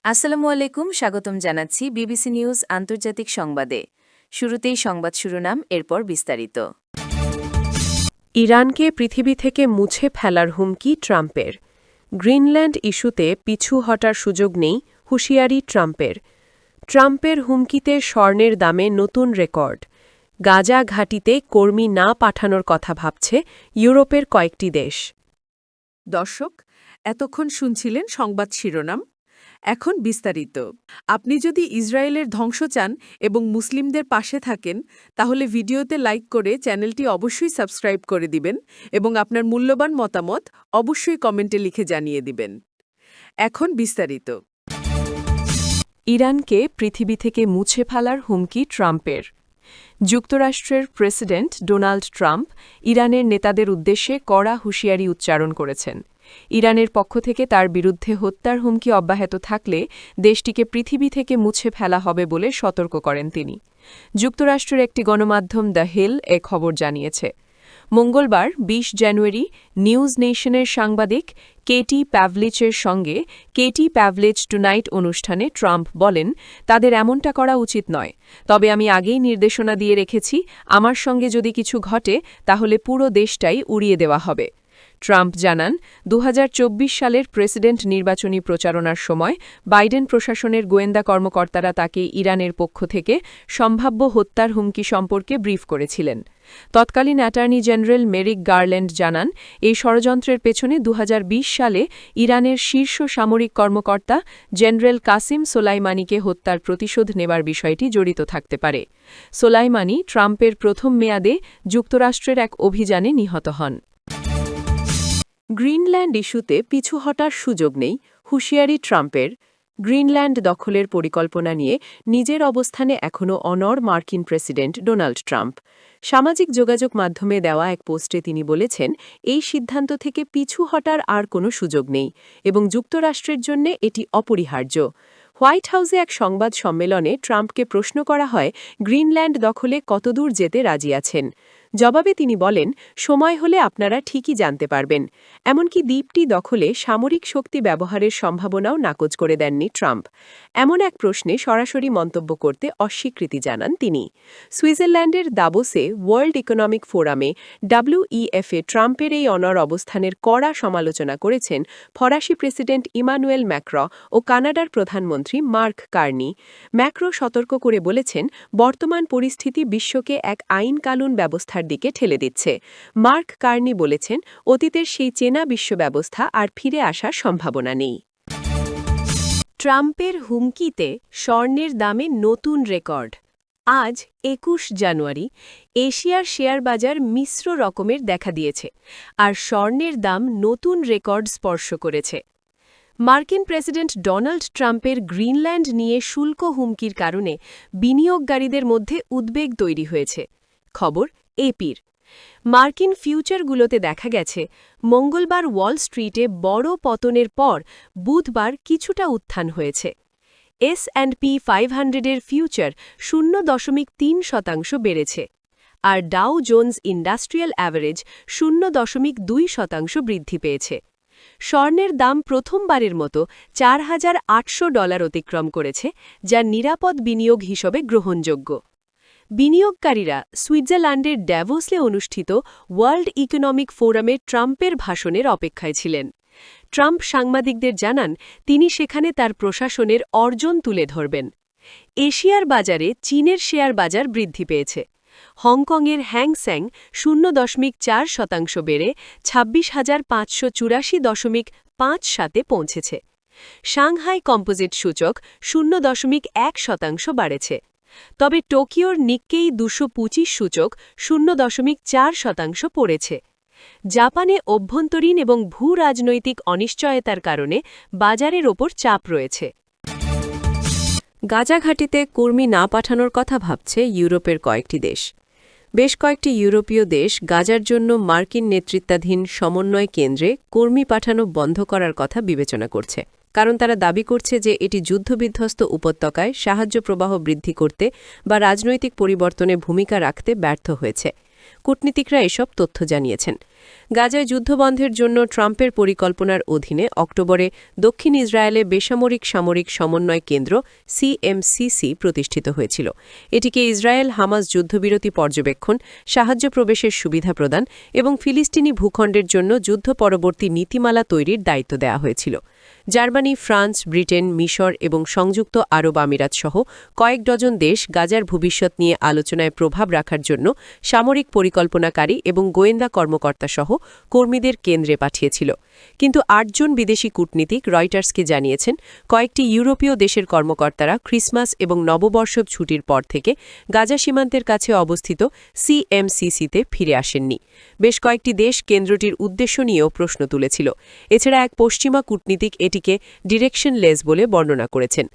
আসসালামু আলাইকুম, স্বাগতম জানাচ্ছি বিবিসি নিউজ আন্তর্জাতিক সংবাদে। শুরুতেই সংবাদ শিরোনাম, এরপর বিস্তারিত। ইরানকে পৃথিবী থেকে মুছে ফেলার হুমকি ট্রাম্পের। গ্রিনল্যান্ড ইস্যুতে পিছু হটার সুযোগ নেই, হুঁশিয়ারি ট্রাম্পের। ট্রাম্পের হুমকিতে স্বর্ণের দামে নতুন রেকর্ড। গাজা ঘাঁটিতে কর্মী না পাঠানোর কথা ভাবছে ইউরোপের কয়েকটি দেশ। দর্শক, এতক্ষণ শুনছিলেন সংবাদ শিরোনাম। এখন বিস্তারিত। আপনি যদি ইসরায়েলের ধ্বংস চান এবং মুসলিমদের পাশে থাকেন, তাহলে ভিডিওতে লাইক করে চ্যানেলটি অবশ্যই সাবস্ক্রাইব করে দিবেন এবং আপনার মূল্যবান মতামত অবশ্যই কমেন্টে লিখে জানিয়ে দিবেন। এখন বিস্তারিত। ইরানকে পৃথিবী থেকে মুছে ফেলার হুমকি ট্রাম্পের। যুক্তরাষ্ট্রের প্রেসিডেন্ট ডোনাল্ড ট্রাম্প ইরানের নেতাদের উদ্দেশ্যে কড়া হুঁশিয়ারি উচ্চারণ করেছেন। ইরানের পক্ষ থেকে তার বিরুদ্ধে হত্যার হুমকি অব্যাহত থাকলে দেশটিকে পৃথিবী থেকে মুছে ফেলা হবে বলে সতর্ক করেন তিনি। যুক্তরাষ্ট্রের একটি গণমাধ্যম দ্য হিল এ খবর জানিয়েছে। মঙ্গলবার ২০ জানুয়ারি নিউজ নেশনের সাংবাদিক কেটি প্যাভলিচের সঙ্গে কেটি প্যাভলিচ টুনাইট অনুষ্ঠানে ট্রাম্প বলেন, তাদের এমনটা করা উচিত নয়, তবে আমি আগেই নির্দেশনা দিয়ে রেখেছি, আমার সঙ্গে যদি কিছু ঘটে তাহলে পুরো দেশটাই উড়িয়ে দেওয়া হবে। ট্রাম্প জানান, ২০২৪ সালের প্রেসিডেন্ট নির্বাচনী প্রচারণার সময় বাইডেন প্রশাসনের গোয়েন্দা কর্মকর্তারা তাকে ইরানের পক্ষ থেকে সম্ভাব্য হত্যার হুমকি সম্পর্কে ব্রিফ করেছিলেন। তৎকালীন অ্যাটর্নি জেনারেল মেরিক গারল্যান্ড জানান, এই ষড়যন্ত্রের পেছনে ২০২০ সালে ইরানের শীর্ষ সামরিক কর্মকর্তা জেনারেল কাসিম সোলাইমানিকে হত্যার প্রতিশোধ নেবার বিষয়টি জড়িত থাকতে পারে। সোলাইমানি ট্রাম্পের প্রথম মেয়াদে যুক্তরাষ্ট্রের এক অভিযানে নিহত হন। গ্রিনল্যান্ড ইস্যুতে পিছু হটার সুযোগ নেই, হুঁশিয়ারি ট্রাম্পের। গ্রিনল্যান্ড দখলের পরিকল্পনা নিয়ে নিজের অবস্থানে এখনও অনড় মার্কিন প্রেসিডেন্ট ডোনাল্ড ট্রাম্প। সামাজিক যোগাযোগ মাধ্যমে দেওয়া এক পোস্টে তিনি বলেছেন, এই সিদ্ধান্ত থেকে পিছু হটার আর কোনো সুযোগ নেই এবং যুক্তরাষ্ট্রের জন্য এটি অপরিহার্য। হোয়াইট হাউসে এক সংবাদ সম্মেলনে ট্রাম্পকে প্রশ্ন করা হয়, গ্রিনল্যান্ড দখলে কতদূর যেতে রাজি আছেন। জবাবে তিনি বলেন, সময় হলে আপনারা ঠিকই জানতে পারবেন। এমনকি দ্বীপটি দখলে সামরিক শক্তি ব্যবহারের সম্ভাবনাও নাকচ করে দেননি ট্রাম্প। এমন এক প্রশ্নে সরাসরি মন্তব্য করতে অস্বীকৃতি জানান তিনি। সুইজারল্যান্ডের দাবোসে ওয়ার্ল্ড ইকোনমিক ফোরামে WEF-এ ট্রাম্পের এই অনড় অবস্থানের কড়া সমালোচনা করেছেন ফরাসি প্রেসিডেন্ট ইমানুয়েল ম্যাক্রঁ ও কানাডার প্রধানমন্ত্রী মার্ক কার্নি। ম্যাক্রঁ সতর্ক করে বলেছেন, বর্তমান পরিস্থিতি বিশ্বকে এক আইন কানুন ব্যবস্থার দিকে ঠেলে দিচ্ছে। মার্ক কার্নি বলেছেন, অতীতের সেই চেনা বিশ্ব ব্যবস্থা আর ফিরে আসার সম্ভাবনা নেই। ট্রাম্পের হুমকিতে স্বর্ণের দামে নতুন রেকর্ড। আজ ২১ জানুয়ারি এশিয়ার শেয়ার বাজার মিশ্র রকমের দেখা দিয়েছে, আর স্বর্ণের দাম নতুন রেকর্ড স্পর্শ করেছে। মার্কিন প্রেসিডেন্ট ডোনাল্ড ট্রাম্পের গ্রিনল্যান্ড নিয়ে শুল্ক হুমকির কারণে বিনিয়োগকারীদের মধ্যে উদ্বেগ তৈরি হয়েছে। খবর এপির। মার্কিন ফিউচারগুলোতে দেখা গেছে, মঙ্গলবার ওয়াল স্ট্রিটে বড় পতনের পর বুধবার কিছুটা উত্থান হয়েছে। S&P 500-এর ফিউচার 0.3% বেড়েছে, আর ডাও জোন্স ইন্ডাস্ট্রিয়াল অ্যাভারেজ 0.2% বৃদ্ধি পেয়েছে। স্বর্ণের দাম প্রথমবারের মতো $৪,৮০০ অতিক্রম করেছে, যা নিরাপদ বিনিয়োগ হিসেবে গ্রহণযোগ্য। বিনিয়োগকারীরা সুইজারল্যান্ডের ড্যাভোসে অনুষ্ঠিত ওয়ার্ল্ড ইকোনমিক ফোরামে ট্রাম্পের ভাষণের অপেক্ষায় ছিলেন। ট্রাম্প সাংবাদিকদের জানান, তিনি সেখানে তার প্রশাসনের অর্জন তুলে ধরবেন। এশিয়ার বাজারে চীনের শেয়ার বাজার বৃদ্ধি পেয়েছে। হংকংয়ের হ্যাংসেং 0.4% বেড়ে ২৬,৫৮৪.৫-এ পৌঁছেছে। সাংহাই কম্পোজিট সূচক 0.1% বাড়েছে। তবে টোকিওর নিক্কেই ২২৫ সূচক 0.4% পড়েছে। জাপানে অভ্যন্তরীণ এবং ভূ-রাজনৈতিক অনিশ্চয়তার কারণে বাজারের ওপর চাপ রয়েছে। গাজা ঘাঁটিতে কর্মী না পাঠানোর কথা ভাবছে ইউরোপের কয়েকটি দেশ। বেশ কয়েকটি ইউরোপীয় দেশ গাজার জন্য মার্কিন নেতৃত্বাধীন সমন্বয় কেন্দ্রে কর্মী পাঠানো বন্ধ করার কথা বিবেচনা করছে, কারণ তারা দাবি করছে যে এটি যুদ্ধবিধ্বস্ত উপত্যকায় সাহায্য প্রবাহ বৃদ্ধি করতে বা রাজনৈতিক পরিবর্তনে ভূমিকা রাখতে ব্যর্থ হয়েছে। কূটনীতিকরা এসব তথ্য জানিয়েছেন। গাজায় যুদ্ধবন্ধের জন্য ট্রাম্পের পরিকল্পনার অধীনে অক্টোবরে দক্ষিণ ইসরায়েলে বেসামরিক সামরিক সমন্বয় কেন্দ্র সিএমসিসি প্রতিষ্ঠিত হয়েছিল। এটিকে ইসরায়েল হামাস যুদ্ধবিরতি পর্যবেক্ষণ, সাহায্য প্রবেশের সুবিধা প্রদান এবং ফিলিস্তিনি ভূখণ্ডের জন্য যুদ্ধ পরবর্তী নীতিমালা তৈরির দায়িত্ব দেওয়া হয়েছিল। জার্মানি, ফ্রান্স, ব্রিটেন, মিশর এবং সংযুক্ত আরব আমিরাত সহ কয়েক ডজন দেশ গাজার ভবিষ্যৎ নিয়ে আলোচনায় প্রভাব রাখার জন্য সামরিক পরিকল্পনাকারী এবং গোয়েন্দা কর্মকর্তা সহ কর্মীদের কেন্দ্রে পাঠিয়েছিল। কিন্তু ৮ জন বিদেশি কূটনীতিক রয়টার্সকে জানিয়েছেন, কয়েকটি ইউরোপীয় দেশের কর্মকর্তারা ক্রিসমাস এবং নববর্ষ ছুটির পর থেকে গাজা সীমান্তের কাছে অবস্থিত সিএমসিসিতে ফিরে আসেননি। বেশ কয়েকটি দেশ কেন্দ্রটির উদ্দেশ্য নিয়েও প্রশ্ন তুলেছিল। এছাড়া এক পশ্চিমা কূটনীতিক এটিকে ডিরেকশনলেস বলে বর্ণনা করেছেন।